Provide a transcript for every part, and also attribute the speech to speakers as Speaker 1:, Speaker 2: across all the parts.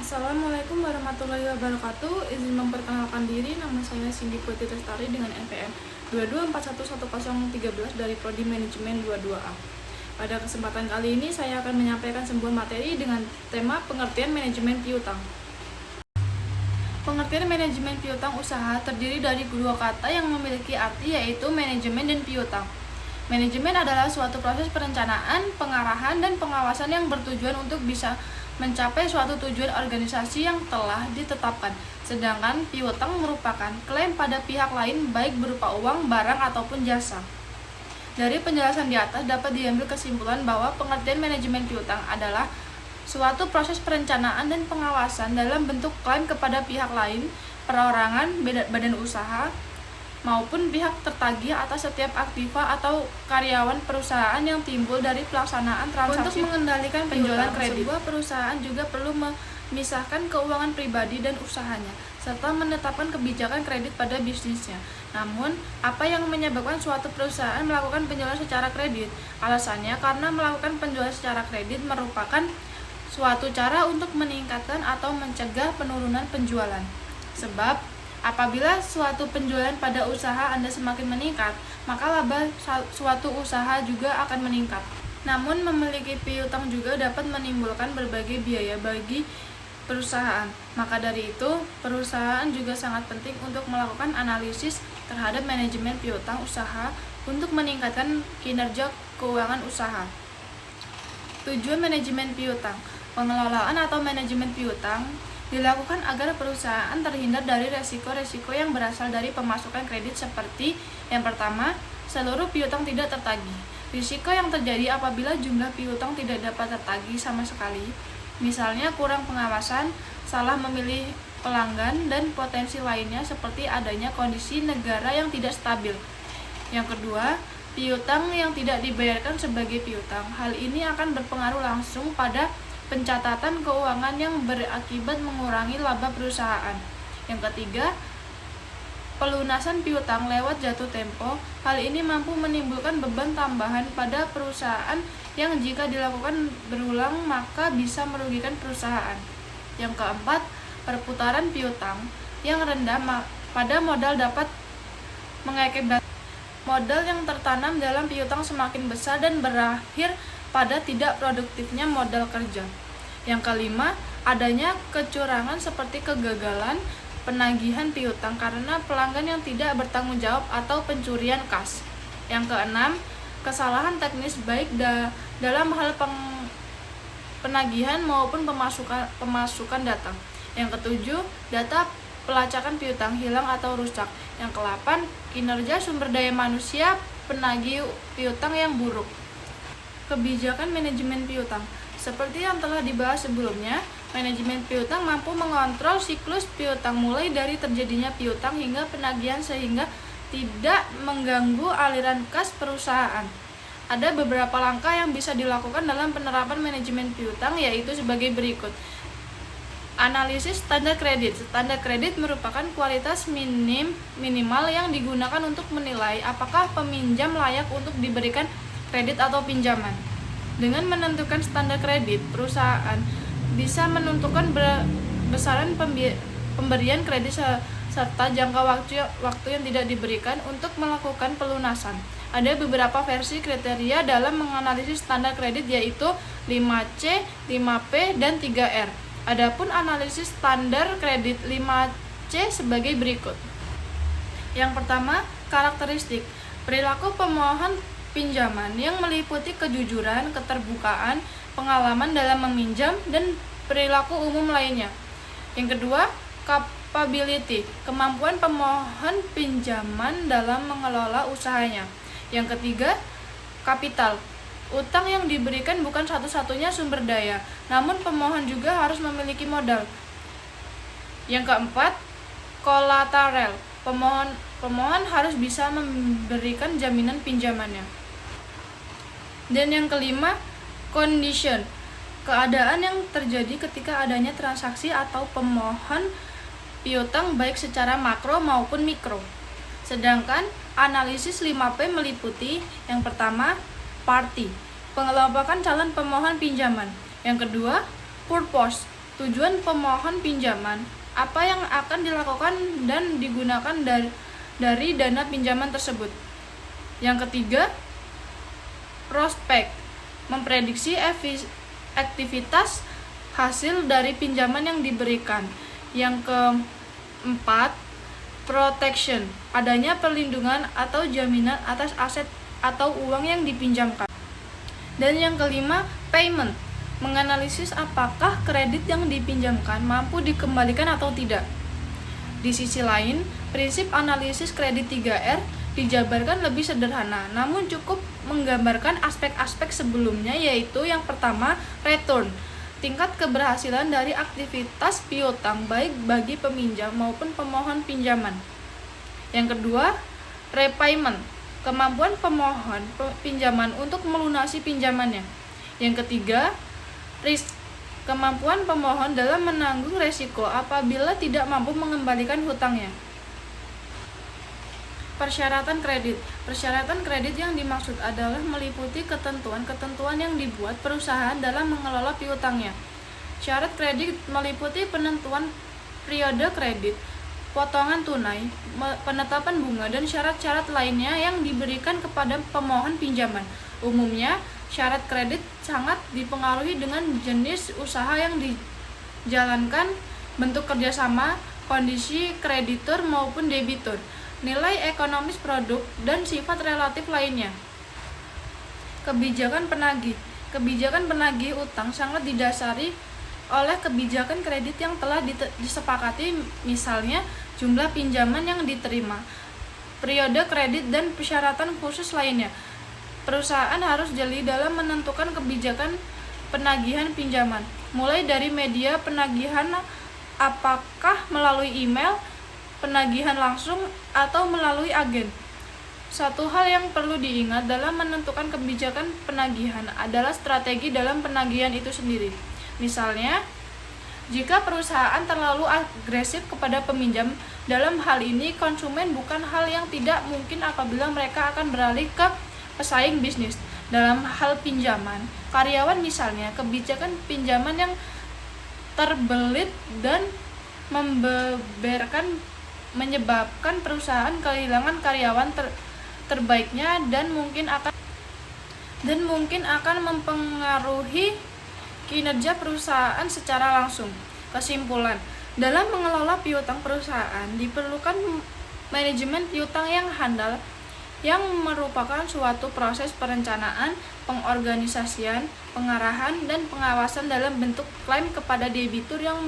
Speaker 1: Assalamualaikum warahmatullahi wabarakatuh. Izin memperkenalkan diri, nama saya Cindy Putri Lestari dengan NPM 22411013 dari Prodi Manajemen 22A. Pada kesempatan kali ini saya akan menyampaikan sebuah materi dengan tema pengertian manajemen piutang. Pengertian manajemen piutang usaha terdiri dari dua kata yang memiliki arti, yaitu manajemen dan piutang. Manajemen adalah suatu proses perencanaan, pengarahan, dan pengawasan yang bertujuan untuk bisa mencapai suatu tujuan organisasi yang telah ditetapkan. Sedangkan piutang merupakan klaim pada pihak lain baik berupa uang, barang, ataupun jasa. Dari penjelasan di atas dapat diambil kesimpulan bahwa pengertian manajemen piutang adalah suatu proses perencanaan dan pengawasan dalam bentuk klaim kepada pihak lain, perorangan, badan usaha, maupun pihak tertagih atas setiap aktiva atau karyawan perusahaan yang timbul dari pelaksanaan transaksi. Untuk mengendalikan penjualan kredit, sebuah perusahaan juga perlu memisahkan keuangan pribadi dan usahanya, serta menetapkan kebijakan kredit pada bisnisnya. Namun, apa yang menyebabkan suatu perusahaan melakukan penjualan secara kredit? Alasannya karena melakukan penjualan secara kredit merupakan suatu cara untuk meningkatkan atau mencegah penurunan penjualan. Sebab apabila suatu penjualan pada usaha Anda semakin meningkat, maka laba suatu usaha juga akan meningkat. Namun, memiliki piutang juga dapat menimbulkan berbagai biaya bagi perusahaan. Maka dari itu, perusahaan juga sangat penting untuk melakukan analisis terhadap manajemen piutang usaha untuk meningkatkan kinerja keuangan usaha. Tujuan manajemen piutang. Pengelolaan atau manajemen piutang dilakukan agar perusahaan terhindar dari resiko-resiko yang berasal dari pemasukan kredit seperti yang pertama, seluruh piutang tidak tertagih. Risiko yang terjadi apabila jumlah piutang tidak dapat tertagih sama sekali, misalnya kurang pengawasan, salah memilih pelanggan, dan potensi lainnya seperti adanya kondisi negara yang tidak stabil. Yang kedua, piutang yang tidak dibayarkan sebagai piutang. Hal ini akan berpengaruh langsung pada pencatatan keuangan yang berakibat mengurangi laba perusahaan. Yang ketiga, pelunasan piutang lewat jatuh tempo. Hal ini mampu menimbulkan beban tambahan pada perusahaan yang jika dilakukan berulang maka bisa merugikan perusahaan. Yang keempat, perputaran piutang yang rendah pada modal dapat mengakibatkan modal yang tertanam dalam piutang semakin besar dan berakhir pada tidak produktifnya modal kerja. Yang kelima, adanya kecurangan seperti kegagalan penagihan piutang karena pelanggan yang tidak bertanggung jawab atau pencurian kas. Yang keenam, kesalahan teknis baik dalam hal penagihan maupun pemasukan data. Yang ketujuh, data pelacakan piutang hilang atau rusak. Yang kedelapan, kinerja sumber daya manusia penagih piutang yang buruk. Kebijakan manajemen piutang. Seperti yang telah dibahas sebelumnya, manajemen piutang mampu mengontrol siklus piutang mulai dari terjadinya piutang hingga penagihan sehingga tidak mengganggu aliran kas perusahaan. Ada beberapa langkah yang bisa dilakukan dalam penerapan manajemen piutang, yaitu sebagai berikut. Analisis standar kredit. Standar kredit merupakan kualitas minimal yang digunakan untuk menilai apakah peminjam layak untuk diberikan kredit atau pinjaman. Dengan menentukan standar kredit, perusahaan bisa menentukan besaran pemberian kredit serta jangka waktu yang tidak diberikan untuk melakukan pelunasan. Ada beberapa versi kriteria dalam menganalisis standar kredit, yaitu 5C, 5P, dan 3R. Adapun analisis standar kredit 5C sebagai berikut. Yang pertama, karakteristik. Perilaku pemohon pinjaman yang meliputi kejujuran, keterbukaan, pengalaman dalam meminjam, dan perilaku umum lainnya. Yang kedua, capability. Kemampuan pemohon pinjaman dalam mengelola usahanya. Yang ketiga, kapital. Utang yang diberikan bukan satu-satunya sumber daya, namun pemohon juga harus memiliki modal. Yang keempat, kolateral. Pemohon harus bisa memberikan jaminan pinjamannya. Dan yang kelima, condition. Keadaan yang terjadi ketika adanya transaksi atau pemohon piutang baik secara makro maupun mikro. Sedangkan analisis 5P meliputi yang pertama, party, pengelompokan calon pemohon pinjaman. Yang kedua, purpose, Tujuan pemohon pinjaman, apa yang akan dilakukan dan digunakan dari dana pinjaman tersebut. Yang ketiga, prospek, memprediksi aktivitas hasil dari pinjaman yang diberikan. Yang keempat, protection, adanya perlindungan atau jaminan atas aset atau uang yang dipinjamkan. Dan yang kelima, payment, menganalisis apakah kredit yang dipinjamkan mampu dikembalikan atau tidak. Di sisi lain, prinsip analisis kredit 3R dijabarkan lebih sederhana, namun cukup menggambarkan aspek-aspek sebelumnya, yaitu yang pertama, return, tingkat keberhasilan dari aktivitas piutang baik bagi peminjam maupun pemohon pinjaman. Yang kedua, repayment, kemampuan pemohon pinjaman untuk melunasi pinjamannya. Yang ketiga, risk, kemampuan pemohon dalam menanggung resiko apabila tidak mampu mengembalikan hutangnya. Persyaratan kredit. Persyaratan kredit yang dimaksud adalah meliputi ketentuan-ketentuan yang dibuat perusahaan dalam mengelola piutangnya. Syarat kredit meliputi penentuan periode kredit, potongan tunai, penetapan bunga, dan syarat-syarat lainnya yang diberikan kepada pemohon pinjaman. Umumnya, syarat kredit sangat dipengaruhi dengan jenis usaha yang dijalankan, bentuk kerjasama, kondisi kreditur maupun debitur, nilai ekonomis produk, dan sifat relatif lainnya. Kebijakan penagih. Kebijakan penagih utang sangat didasari oleh kebijakan kredit yang telah disepakati, misalnya jumlah pinjaman yang diterima, periode kredit, dan persyaratan khusus lainnya. Perusahaan harus jeli dalam menentukan kebijakan penagihan pinjaman, mulai dari media penagihan, apakah melalui email, penagihan langsung, atau melalui agen. Satu hal yang perlu diingat dalam menentukan kebijakan penagihan adalah strategi dalam penagihan itu sendiri. Misalnya, jika perusahaan terlalu agresif kepada peminjam, dalam hal ini konsumen bukan hal yang tidak mungkin apabila mereka akan beralih ke pesaing bisnis. Dalam hal pinjaman, karyawan misalnya, kebijakan pinjaman yang terbelit dan menyebabkan perusahaan kehilangan karyawan terbaiknya dan mungkin akan mempengaruhi kinerja perusahaan secara langsung. Kesimpulan, dalam mengelola piutang perusahaan diperlukan manajemen piutang yang handal, yang merupakan suatu proses perencanaan, pengorganisasian, pengarahan, dan pengawasan dalam bentuk klaim kepada debitur yang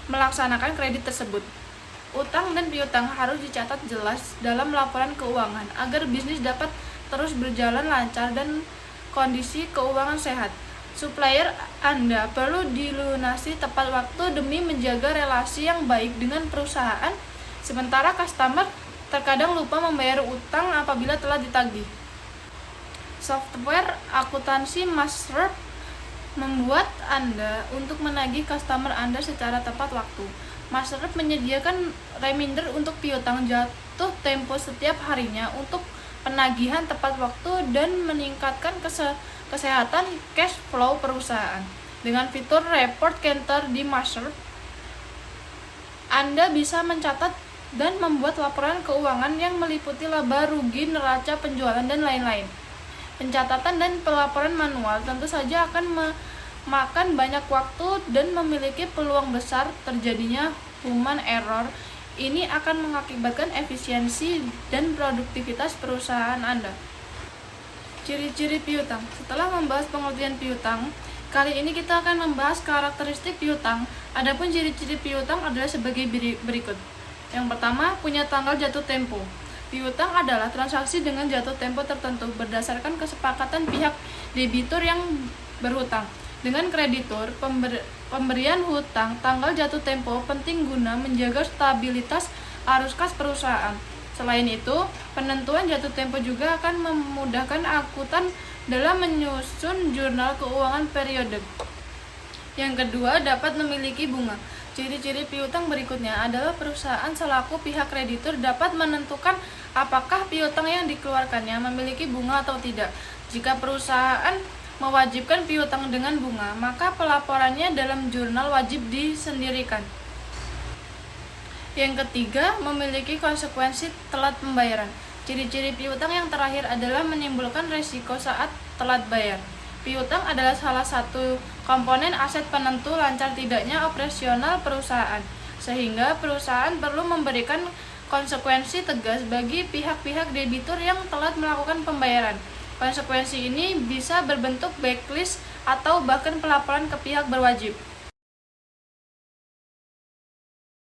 Speaker 1: melaksanakan kredit tersebut. Utang dan piutang harus dicatat jelas dalam laporan keuangan agar bisnis dapat terus berjalan lancar dan kondisi keuangan sehat. Supplier Anda perlu dilunasi tepat waktu demi menjaga relasi yang baik dengan perusahaan, sementara customer terkadang lupa membayar utang apabila telah ditagih. Software akuntansi Mastercard membuat Anda untuk menagih customer Anda secara tepat waktu. Mastercard menyediakan reminder untuk piutang jatuh tempo setiap harinya untuk penagihan tepat waktu dan meningkatkan kesehatan cash flow perusahaan. Dengan fitur report counter di Mastercard, Anda bisa mencatat dan membuat laporan keuangan yang meliputi laba, rugi, neraca, penjualan, dan lain-lain. Pencatatan dan pelaporan manual tentu saja akan memakan banyak waktu dan memiliki peluang besar terjadinya human error. Ini akan mengakibatkan efisiensi dan produktivitas perusahaan Anda. Ciri-ciri piutang. Setelah membahas pengertian piutang, kali ini kita akan membahas karakteristik piutang. Adapun ciri-ciri piutang adalah sebagai berikut. Yang pertama, punya tanggal jatuh tempo. Piutang adalah transaksi dengan jatuh tempo tertentu berdasarkan kesepakatan pihak debitur yang berhutang dengan kreditur. Pemberian hutang tanggal jatuh tempo penting guna menjaga stabilitas arus kas perusahaan. Selain itu, penentuan jatuh tempo juga akan memudahkan akuntan dalam menyusun jurnal keuangan periodik. Yang kedua, dapat memiliki bunga. Ciri-ciri piutang berikutnya adalah perusahaan selaku pihak kreditur dapat menentukan apakah piutang yang dikeluarkannya memiliki bunga atau tidak. Jika perusahaan mewajibkan piutang dengan bunga, maka pelaporannya dalam jurnal wajib disendirikan. Yang ketiga, memiliki konsekuensi telat pembayaran. Ciri-ciri piutang yang terakhir adalah menimbulkan risiko saat telat bayar. Piutang adalah salah satu komponen aset penentu lancar tidaknya operasional perusahaan, sehingga perusahaan perlu memberikan konsekuensi tegas bagi pihak-pihak debitur yang telat melakukan pembayaran. Konsekuensi ini bisa berbentuk blacklist atau bahkan pelaporan ke pihak berwajib.